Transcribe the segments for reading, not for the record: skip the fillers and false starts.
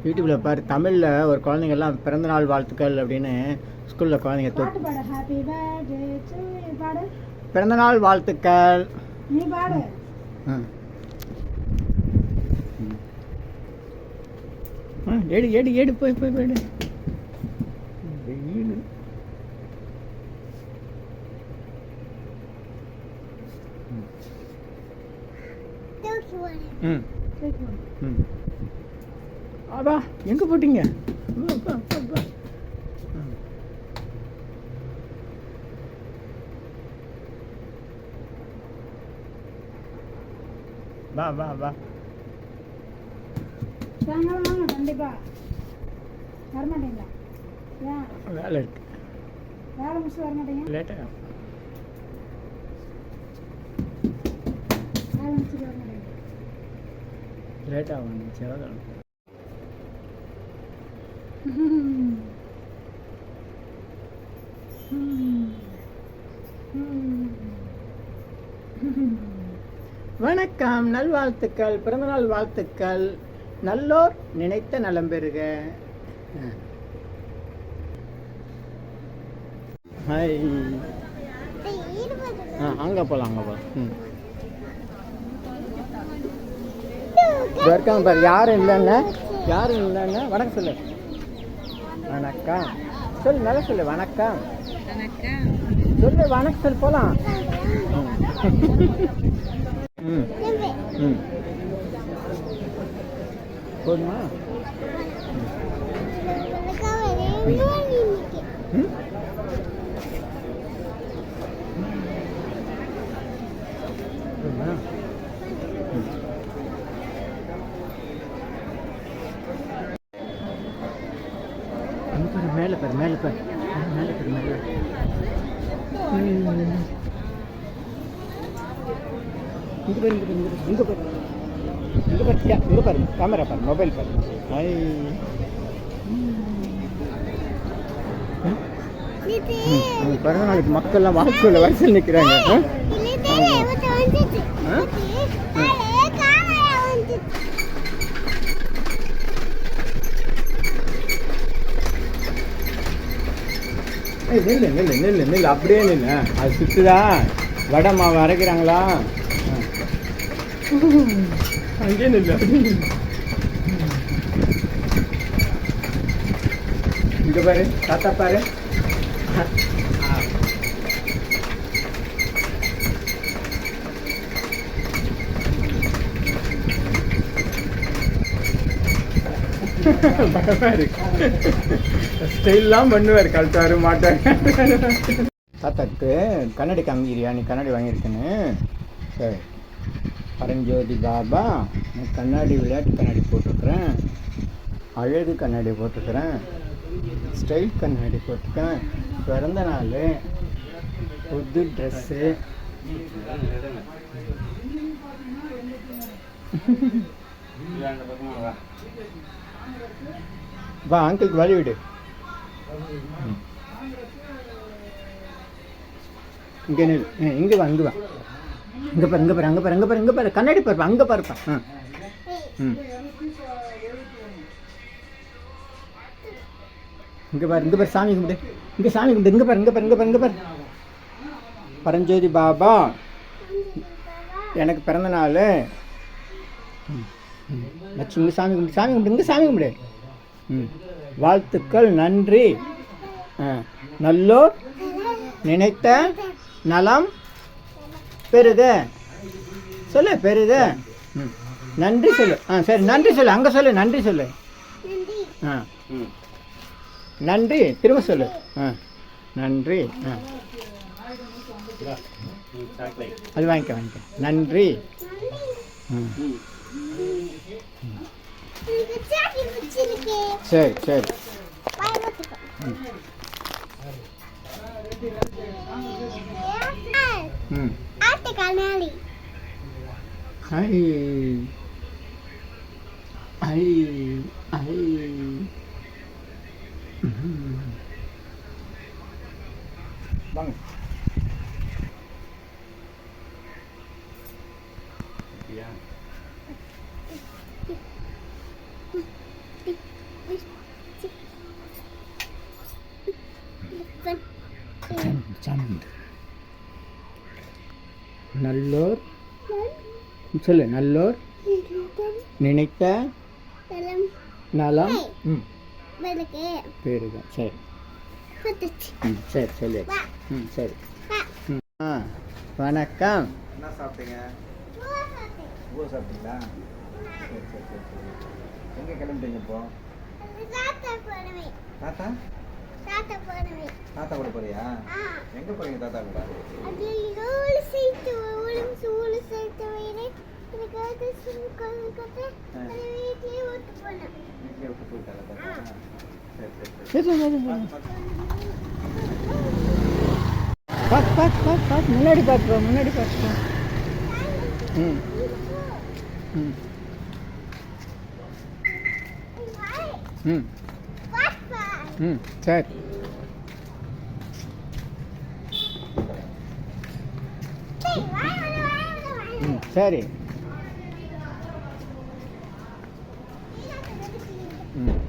யூடியூப்பில் பாரு, தமிழில் ஒரு குழந்தைங்கள்லாம் பிறந்தநாள் வாழ்த்துக்கள் அப்படின்னு ஸ்கூலில் குழந்தைங்க பிறந்தநாள் வாழ்த்துக்கள் நீ பாடு. ஏடு ஏடு ஏடு போய் போய் போயிடு. வெயில் ஆபா எங்கே போட்டீங்க? வா வா வா. சாயங்காலம் வாங்க, கண்டிப்பா வரமாட்டீங்களா? ஏன் வேலை இருக்கு, வேலை முடிச்சு வரமாட்டீங்க? லேட்டாக வேலை முடிச்சுட்டு வரமாட்டீங்க? லேட்டாக வந்து செவ்வாய்க்கிழமை. வணக்கம், நல்வாழ்த்துக்கள், பிறந்தநாள் வாழ்த்துக்கள். நல்லோர் நினைத்த நலம் பெறுக. ஹாய். அங்கே போகலாம், அங்கே போகலாம். இருக்காங்க பாரு, யாரும் இல்லைன்னா வணக்கம் சொல்லு. வணக்கம் சொல்லு, நல்லா சொல்லு. வணக்கம் சொல்லு, வணக்கம் சொல்லு, போகலாம். போதுமா? மேலே பாரு, மேலே பாரு, மேலே பாரு, மேலே. இங்கே பாரு, இங்கே பாரு, இங்கே பாரு, இங்கே பாரு, கேமரா பாரு, மொபைல் பாரு. ஐ பிறந்த நாளைக்கு மக்கள்லாம் வாக்குள்ள வரிசையில் நிற்கிறாங்க. நெல்லு நெல்லு நெல்லு நெல்லு, அப்படியே நில்லு. அது சுற்றுதா? வடை மாவு அரைக்கிறாங்களா? அங்கேயே நில்லு, அப்படியே நில்லு. இங்கே பாரு, தாத்தா பாரு. ஸ்டைல்லாம் பண்ணுவார், கழட்டாரு மாட்டார். தாத்தாக்கு கண்ணாடி காமிக்கிறியா? நீ கண்ணாடி வாங்கியிருக்கேன்னு. சரி, பரஞ்சோதி பாபா, நான் கண்ணாடி, விளையாட்டு கண்ணாடி போட்டிருக்கிறேன், அழகு கண்ணாடி போட்டிருக்கிறேன், ஸ்டைல் கண்ணாடி போட்டிருக்கேன், பிறந்த நாள், புது ட்ரெஸ்ஸு. வா, அங்கிளுக்கு வழி விடு. இங்கே நில், இங்கே வா, இங்கே வா. இங்கே பாரு, இங்கே பாரு, அங்கே பாரு, அங்கே பாரு, இங்கே பாரு, கண்ணாடி பாருப்பா, அங்கே பாருப்பா. இங்கே பாரு, இங்கே பாரு, சாமி கும்பிடு. இங்கே சாமி கும்பிடு. இங்கே பாரு, இங்கே பாரு, இங்கே பாரு, இங்கே பாரு. பரஞ்சோதி பாபா, எனக்கு பிறந்த நாள். இங்கே சாமி கும்பிடு, சாமி கும்பிடு, இங்கே சாமி கும்பிடு. வாழ்த்துக்கள், நன்றி. நல்லோர் நினைத்த நலம் பெறுக. சொல்லு, பெறுக. நன்றி சொல்லு. சரி, நன்றி சொல்லு. அங்கே சொல்லு, நன்றி சொல்லு. நன்றி திரும்ப சொல்லு. நன்றி. அது வாங்கிக்க, வாங்கிக்க. நன்றி. சரி சரி. வாங்க. Yeah. நல்லோர் சொல்லு. நல்லோர் நினைத்த நலம் பெருக. சரி. சரி சொல்லு. சரி. வணக்கம். என்ன சாப்பிட்டீங்க? பூ சாப்பிட்டீங்களா? சரி சரி சரி சரி. எங்கே கிளம்பிட்டீங்க இப்போ? தாத்தா தாத்தா கூட போறியா? எங்கே போறீங்க தாத்தா கூட? வீட்லயே விட்டு போயிட்டாங்க தாத்தா. சரி சரி சரி. பார்த்து முன்னாடி பார்த்துப்பா, முன்னாடி பார்த்துப்பா. ம் ம் ம் ம் சரி. ம் சரி. ம்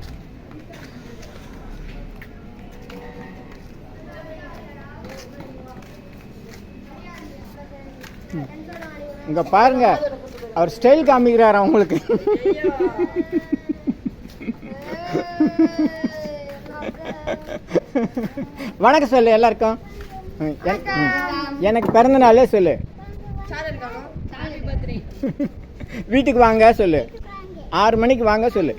இங்கே பாருங்க, அவர் ஸ்டைல் காமிக்கிறார் அவங்களுக்கு. வணக்கம் சொல்லு எல்லாருக்கும். எனக்கு பிறந்த நாளே சொல்லு. வீட்டுக்கு வாங்க சொல்லு. 6 மணிக்கு வாங்க சொல்லு.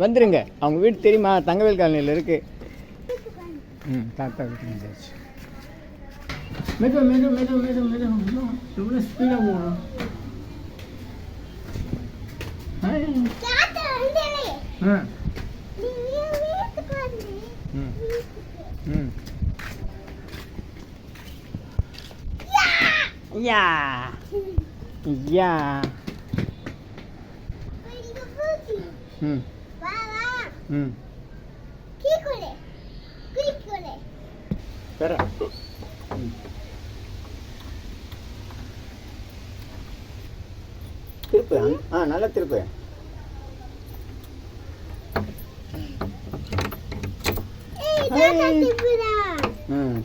வந்துருங்க. அவங்க வீடு தெரியுமா? தங்கவேல் காலனியில் இருக்கு. தாத்தா வீட்டு வந்துச்சு. மெது மெது மெது மெது மெது எவ்வளோ ஸ்பீடாக போகணும். யா யா. ம் ம் பெற. திருப்பு. நல்லா திருப்பு.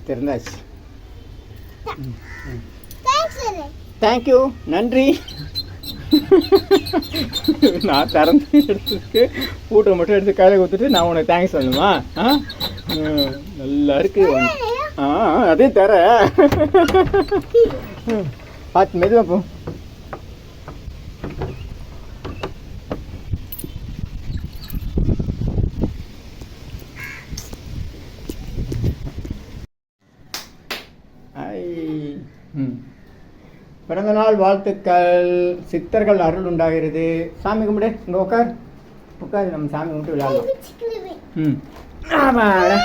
திறந்தாச்சு. தேங்க்யூ, நன்றி. நான் திறந்து எடுத்துருக்கு பூட்டை மட்டும் எடுத்து கையில் கொடுத்துட்டு நான் உனக்கு தேங்க்ஸ் சொல்லணுமா? நல்லா இருக்கு. அதே தர. பார்த்து மெதுவாக போ. பிறந்தநாள் வாழ்த்துக்கள். சித்தர்கள் அருள் உண்டாகிறது. சாமி கும்பிடு. இங்கே உட்கார் உட்கார். நம்ம சாமி கும்பிட்டு விளையாடலாம். ஆமாடா.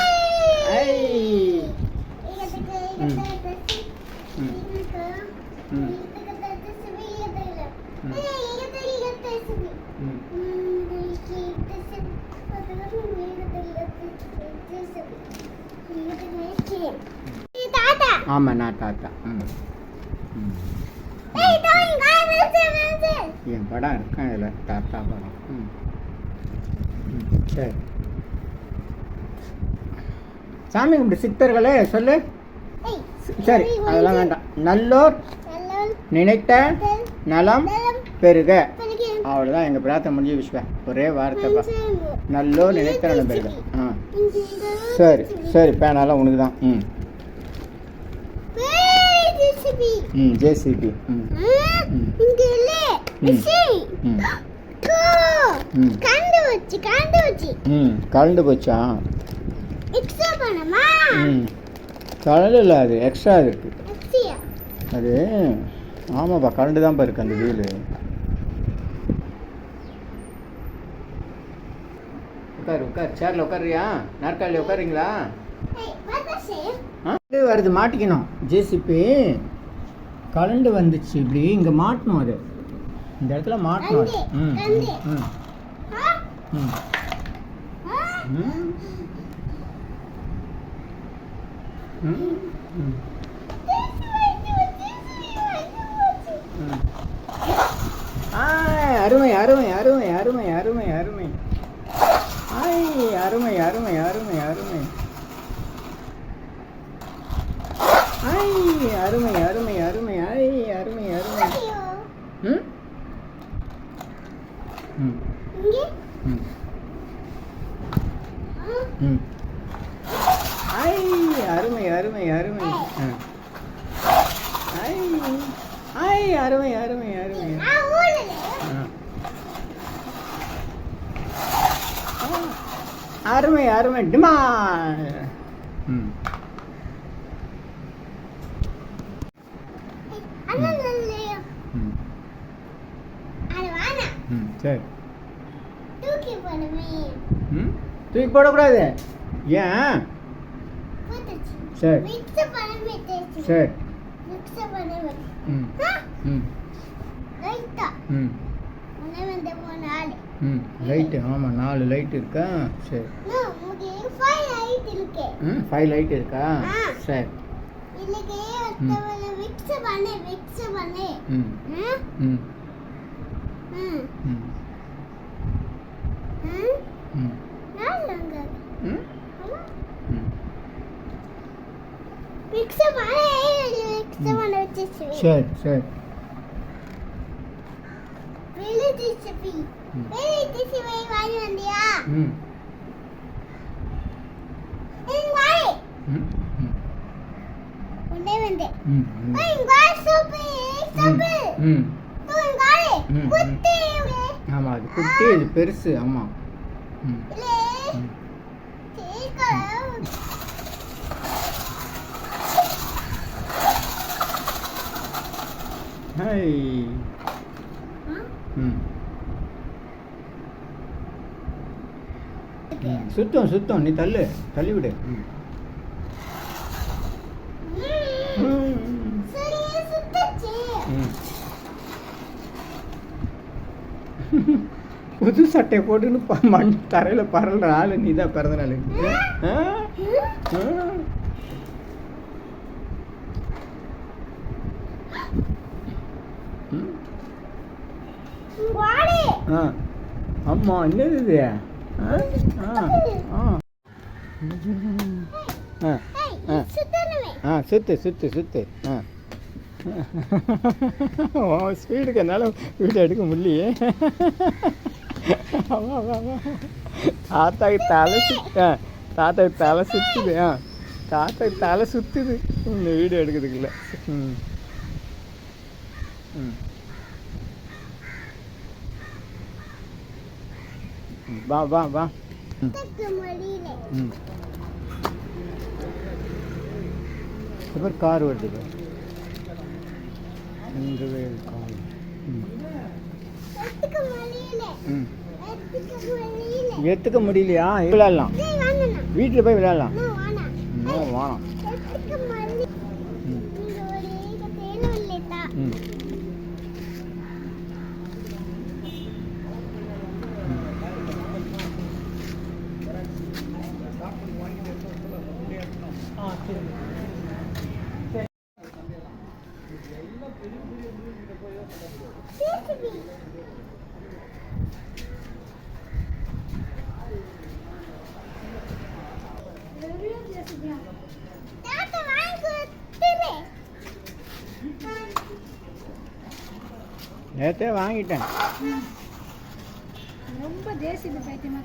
ஆமாம், நான் தாத்தா. என் படம் இருக்கேன் இதில், தாத்தா படம். சரி. சாமி கும்பிட்டு. சித்தர்களே சொல்லு. சரி, அதெல்லாம் வேண்டாம். நல்லோர் நினைத்த நலம் பெருக. அவ்வளோதான் எங்கள் பிரார்த்தனை முடிஞ்சு விஷயம். ஒரே வார்த்தைப்பா. நல்லோர் நினைத்த நலம் பெருக. சரி சரி. பேனாலாம் உனக்கு தான். ஜேசிபி. கலந்து போச்சா? கலந்து இல்லை, அது எக்ஸ்ட்ரா இருக்கு அது. ஆமாப்பா, கலந்து தான்ப்பா இருக்கு அந்த வீலு. உட்காரு உட்காரு. சேரில் உட்காருறியா? நாற்காலியில் உட்காருங்களா? இது வருது, மாட்டிக்கணும். ஜேசிபி கலண்டு வந்துச்சு. இப்படி இங்கே மாட்டணும். அது இந்த இடத்துல மாட்டணும். அருமை அருமை அருமை அருமை அருமை அருமை. அருமை அருமை அருமை அருமை. அருமை அருமை அருமை. அருமை அருமை அருமை. அருமை அருமை டிமா. ம் சரி. தூக்கி போடக்கூடாது. ஏன்? சரி சரி. ம் ம் ம் ம் லைட்டு. ஆமாம் 4 லைட் இருக்கா? சரி. 5 லைட் இருக்கா? சரி. ம் ம் ம் ம் சரி சரி. ஆமாம் அது குட்டி இது பெருசு. ஆமாம். ம் ஹை. ம் சுத்தம் சுத்தம். நீ தள்ளி விடு. புது சட்டையை போட்டுன்னு மண் தரையில் பரல்ற ஆளு நீ தான். பிறந்த நாளுக்கு அம்மா என்னது இது? சுத்து சுத்து சுத்து. ஸ்பீடுக்கு என்னால் வீடியோ எடுக்க முடியலையே. தாத்தாக்கு தலை சுற்றுது. தாத்தாக்கு தலை சுற்றுது இந்த வீடியோ எடுக்கிறதுக்குள்ள. ம் ம் வா வா வா. ம் இப்போ கார் வருது. கார். ம் எடுத்துக்க முடியலையா? விளையாடலாம். வீட்டில் போய் விளையாடலாம். வானம். ம் நேற்றே வாங்கிட்டேன். ரொம்ப ஜேசிபி பைத்தியமா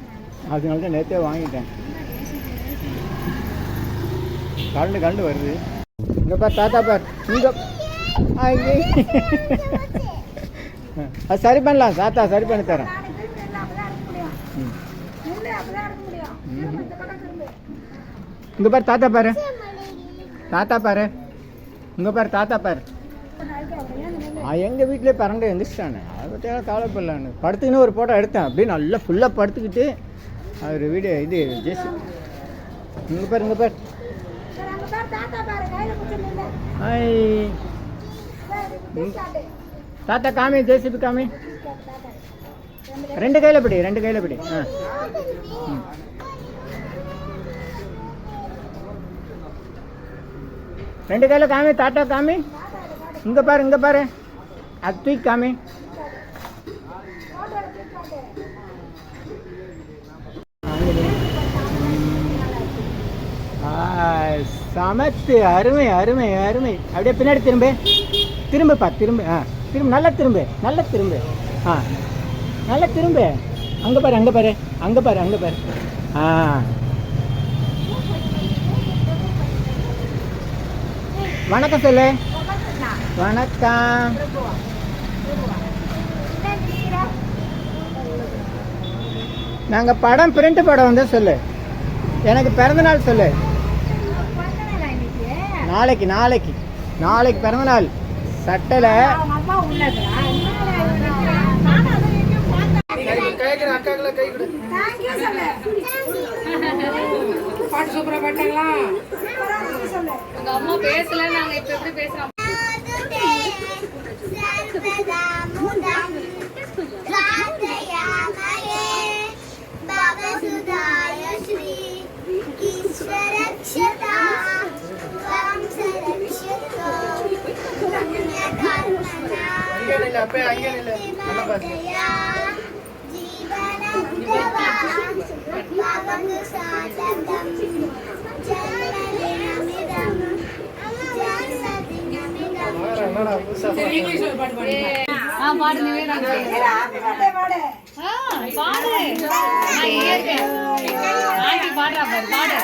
அதனால தான் நேற்றே வாங்கிட்டேன். கரண்டு வருது. இங்கே பார் தாத்தா பார். இங்கே அது சரி பண்ணலாம். தாத்தா சரி பண்ணி தரேன். இங்கே பார் தாத்தா பாரு. தாத்தா பாரு. இங்கே பாரு தாத்தா பாரு. எங்கள் வீட்டிலே பறந்து எழுந்திரிச்சிட்டானே. அதை பற்றியெல்லாம் கவலைப்படலான்னு படுத்துக்கின்னு ஒரு ஃபோட்டோ எடுத்தேன். அப்படியே நல்லா ஃபுல்லாக படுத்துக்கிட்டு அவர் வீடியோ இது ஜெஸ். இங்கே பாரு இங்கே பாரு. தாத்தா காமி ஜேசிபி காமி. 2 கையில் பிடி 2 கையில் பிடி. ரெண்டு கையில் காமி. தாத்தா காமி. இங்கே பாரு அது தூக்கி காமி. சமத்து. அருமை அருமை அருமை. அப்படியே பின்னாடி திரும்புப்பா. திரும்ப நல்லா திரும்பு. நல்லா திரும்பு. அங்கே பாரு. வணக்கம் சொல்லு. வணக்கம். நாங்கள் படம் பிரிண்ட் படம் வந்து சொல்லு. எனக்கு பிறந்தநாள் சொல்லு. நாளைக்கு நாளைக்கு நாளைக்கு பிறந்தநாள். சட்டையில் பாட்டு சூப்பரா பாட்டாங்களா? உங்க அம்மா பேசல, நாங்க இப்ப எப்படி பேசுறோம்? பாடு நிவேதா. பாடு. நான் இங்க இருக்கேன். ஆண்டி பாடுறா பாரு, பாடு.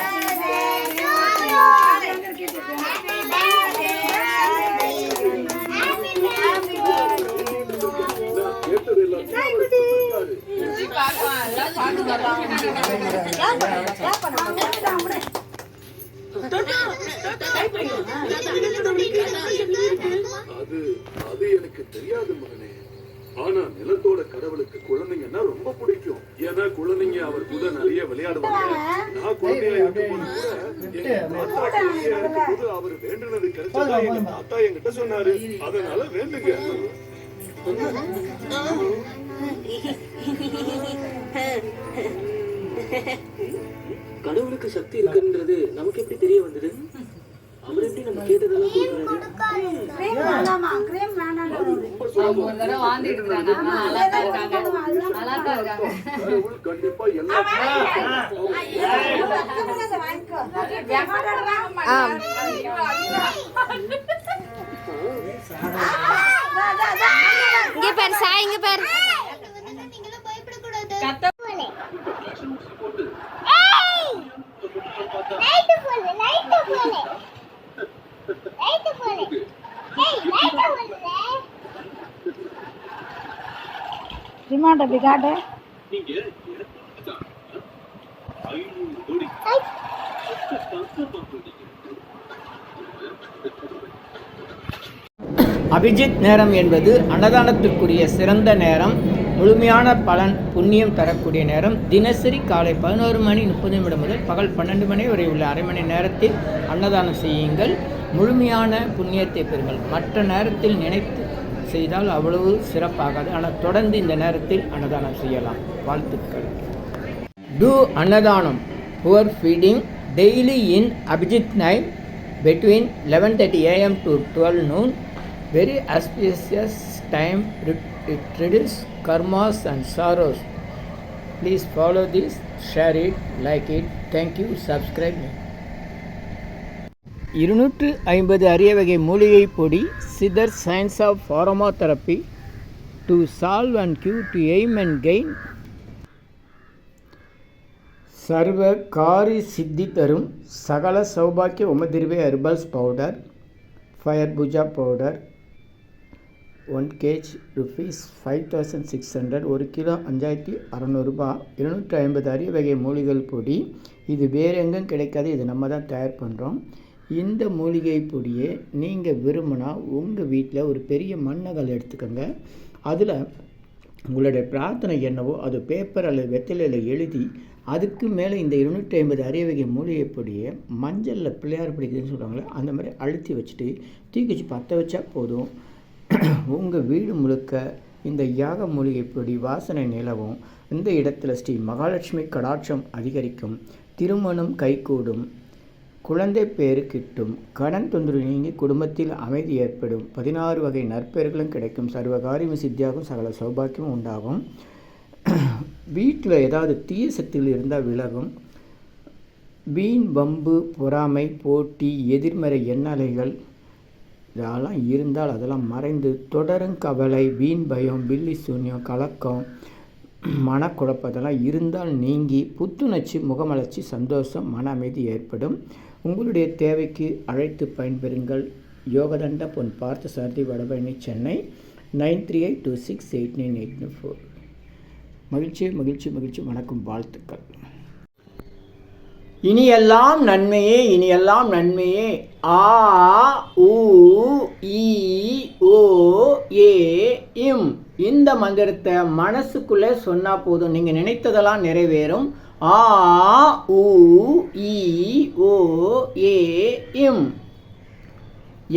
அது எனக்கு தெரியாது மகனே. ஆனா நிலத்தோட கடவுளுக்கு குழந்தைங்கன்னா ரொம்ப பிடிக்கும். ஏன்னா குழந்தைங்க அவர் கூட நிறைய விளையாடுவாங்க. நான் குழந்தையா இருக்கும்போது கூட எங்க தாத்தா இருக்கும்போது அவர் வேண்டுனது கிடைச்சதா எங்க தாத்தா என்கிட்ட சொன்னாரு. அதனால வேண்டுங்க. கடவுளுக்கு சக்தி இருக்குன்றது நமக்கு எப்படி தெரிய வந்தது? அவர் எப்படி நம்ம கேட்டதெல்லாம் கொடுக்குறாரு? ஒரு தடவை வாழ்ந்துட்டு இருக்காங்க. நல்லா தான் இருக்காங்க. நல்லா தான் இருக்காங்க. கடவுள் கண்டிப்பா எல்லா இங்க பாரு சாய், இங்க பாரு. ரிமாண்ட் அப்படி காட்டு. அபிஜித் நேரம் என்பது அன்னதானத்திற்குரிய சிறந்த நேரம். முழுமையான பலன் புண்ணியம் தரக்கூடிய நேரம். தினசரி காலை 11:30 முதல் பகல் 12 மணி வரை உள்ள அரை மணி நேரத்தில் அன்னதானம் செய்யுங்கள். முழுமையான புண்ணியத்தை பெறுங்கள். மற்ற நேரத்தில் நினைத்து செய்தால் அவ்வளவு சிறப்பாகாது. ஆனால் தொடர்ந்து இந்த நேரத்தில் அன்னதானம் செய்யலாம். வாழ்த்துக்கள். Do அன்னதானம் poor feeding daily in Abhijit night between 11:30 AM to 12 noon. Very auspicious time. It reduces karmas and sorrows. Please follow this, share it, like it. Thank you. Subscribe me. 250 அரிய வகை மூலிகை பொடி. Siddhar science of aromatherapy to solve and cure to aim and gain. சர்வ காரி சித்தி தரும் சகல சௌபாக்கிய உமதிர்வே herbals powder. Fire puja powder 1 kg rupees 5600. 1 kilo 5600 ரூபாய். 250 அரிய வகை மூலிகை பொடி. இது வேறு எங்கும் கிடைக்காது. இது நம்ம தான் தயார் பண்ணுறோம். இந்த மூலிகை பொடியை நீங்கள் விரும்பினா உங்கள் வீட்டில் ஒரு பெரிய மண்ணகல் எடுத்துக்கோங்க. அதில் உங்களுடைய பிரார்த்தனை என்னவோ அது பேப்பர் அல்லது வெற்றிலையில் எழுதி அதுக்கு மேலே இந்த 250 அரிய வகை மூலிகை பொடியை மஞ்சளில் பிள்ளையார் பிடிக்குதுன்னு சொல்கிறாங்களே அந்த மாதிரி அழுத்தி வச்சுட்டு தூக்கி வச்சு பற்ற வச்சா போதும். உங்கள் வீடு முழுக்க இந்த யாக மூலிகை பொடி வாசனை நிலவும். இந்த இடத்துல ஸ்ரீ மகாலட்சுமி கடாட்சம் அதிகரிக்கும். திருமணம் கைகூடும். குழந்தை பேரு கிட்டும். கடன் தொந்தரவு நீங்கி குடும்பத்தில் அமைதி ஏற்படும். 16 வகை நற்பெயர்களும் கிடைக்கும். சர்வகாரியம் சித்தியாகும். சகல சௌபாக்கியமும் உண்டாகும். வீட்டில் ஏதாவது தீய சக்திகள் இருந்தால் விலகும். வீண் வம்பு பொறாமை போட்டி எதிர்மறை எண்ணலைகள் இதெல்லாம் இருந்தால் அதெல்லாம் மறைந்து தொடரும் கவலை வீண் பயம் பில்லி சூன்யம் கலக்கம் மனக்குழப்பம் இதெல்லாம் இருந்தால் நீங்கி புத்துணர்ச்சி முகமலர்ச்சி சந்தோஷம் மன அமைதி ஏற்படும். உங்களுடைய தேவைக்கு அழைத்து பயன்பெறுங்கள். யோகதண்ட பொன் பார்த்த சாரதி வடபழனி சென்னை 9382689894. மகிழ்ச்சி மகிழ்ச்சி மகிழ்ச்சி. வணக்கம், வாழ்த்துக்கள். இனியெல்லாம் நன்மையே, இனியெல்லாம் நன்மையே. ஆ உ ஈ ஓ ஏ இம். இந்த மந்திரத்தை மனசுக்குள்ளே சொன்னால் போதும், நீங்கள் நினைத்ததெல்லாம் நிறைவேறும். ஆ உ ஈ ஓ ஏ இம்.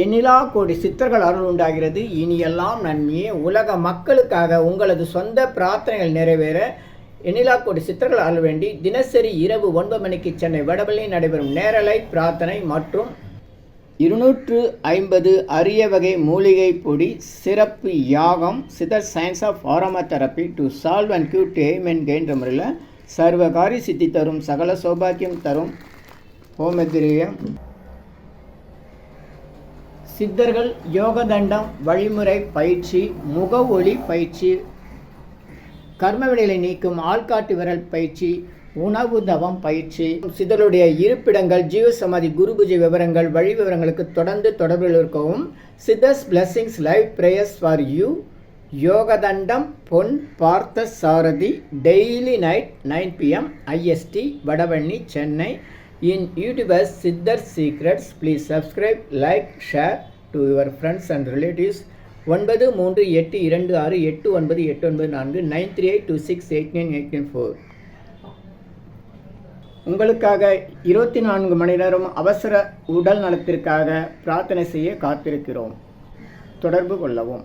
எண்ணிலா கோடி சித்தர்கள் அருள் உண்டாகிறது. இனியெல்லாம் நன்மையே. உலக மக்களுக்காக உங்களது சொந்த பிரார்த்தனைகள் நிறைவேற எண்ணிலா கோடி சித்தர்கள் அருள் வேண்டி தினசரி இரவு 9 மணிக்கு சென்னை வடபழனி நடைபெறும் நேரலை பிரார்த்தனை மற்றும் 250 அரிய வகை மூலிகை பொடி சிறப்பு யாகம் Siddhar science of aroma therapy to solve and cure to aim and கெயின்ற முறையில் சர்வகாரி சித்தி தரும், சகல சௌபாக்கியம் தரும் ஹோமதிரியம் சித்தர்கள் யோகதண்டம் வழிமுறை பயிற்சி, முக ஒளி பயிற்சி, கர்மவினைகளை நீக்கும் ஆள்காட்டு விரல் பயிற்சி, உணவு தவம் பயிற்சி, சித்தருடைய இருப்பிடங்கள், ஜீவசமாதி, குரு பூஜை விவரங்கள், வழி விவரங்களுக்கு தொடர்ந்து தொடர்பில் இருக்கவும். Siddhars blessings live prayers for you. யோகதண்டம் Pon Partha Sarathi daily night 9 PM IST Vadapalani Chennai. In YouTubers Siddhar secrets. Please subscribe, like, share to your friends and relatives. 9382289894 9382689894. உங்களுக்காக 24 மணி நேரம் அவசர உடல் நலத்திற்காக பிரார்த்தனை செய்ய காத்திருக்கிறோம். தொடர்பு கொள்ளவும்.